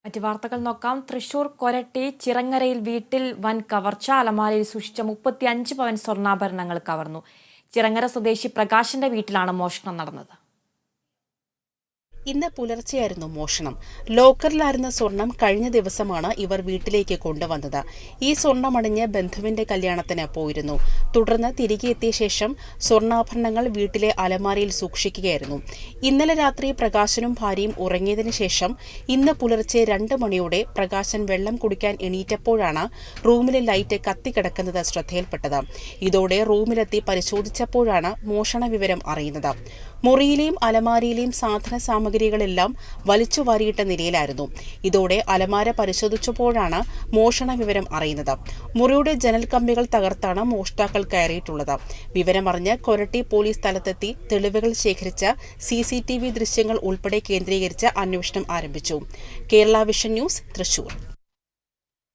മറ്റു വാർത്തകൾ നോക്കാം. തൃശൂർ കൊരട്ടി ചിറങ്ങരയിൽ വീട്ടിൽ വൻ കവർച്ച. അലമാരയിൽ സൂക്ഷിച്ച 35 പവൻ സ്വർണ്ണാഭരണങ്ങൾ കവർന്നു. ചിറങ്ങര സ്വദേശി പ്രകാശിന്റെ വീട്ടിലാണ് മോഷണം നടന്നത്. ഇന്ന് പുലർച്ചെയായിരുന്നു മോഷണം. ലോക്കറിലായിരുന്ന സ്വർണം കഴിഞ്ഞ ദിവസമാണ് ഇവർ വീട്ടിലേക്ക് കൊണ്ടുവന്നത്. ഈ സ്വർണ്ണമണിഞ്ഞ് ബന്ധുവിന്റെ കല്യാണത്തിന് പോയിരുന്നു. തുടർന്ന് തിരികെ എത്തിയ ശേഷം സ്വർണ്ണാഭരണങ്ങൾ വീട്ടിലെ അലമാരയിൽ സൂക്ഷിക്കുകയായിരുന്നു. ഇന്നലെ രാത്രി പ്രകാശനും ഭാര്യയും ഉറങ്ങിയതിനു ശേഷം ഇന്ന് പുലർച്ചെ 2 മണിയോടെ പ്രകാശൻ വെള്ളം കുടിക്കാൻ എണീറ്റപ്പോഴാണ് റൂമിലെ ലൈറ്റ് കത്തിക്കിടക്കുന്നത് ശ്രദ്ധയിൽപ്പെട്ടത്. ഇതോടെ റൂമിലെത്തി പരിശോധിച്ചപ്പോഴാണ് മോഷണ വിവരം അറിയുന്നത്. മുറിയിലെയും അലമാരയിലെയും സാധന സാമഗ്രികളെല്ലാം വലിച്ചു വാരിയിട്ട നിലയിലായിരുന്നു. ഇതോടെ അലമാര പരിശോധിച്ചപ്പോഴാണ് മോഷണ വിവരം അറിയുന്നത്. മുറിയുടെ ജനൽ കമ്പികൾ തകർത്താണ് മോഷ്ടാക്കൾ കയറിയിട്ടുള്ളത്. വിവരമറിഞ്ഞ് കൊരട്ടി പോലീസ് സ്ഥലത്തെത്തി തെളിവുകൾ ശേഖരിച്ച CCTV ദൃശ്യങ്ങൾ ഉൾപ്പെടെ കേന്ദ്രീകരിച്ച് അന്വേഷണം ആരംഭിച്ചു. Kerala vision news, Thrissur.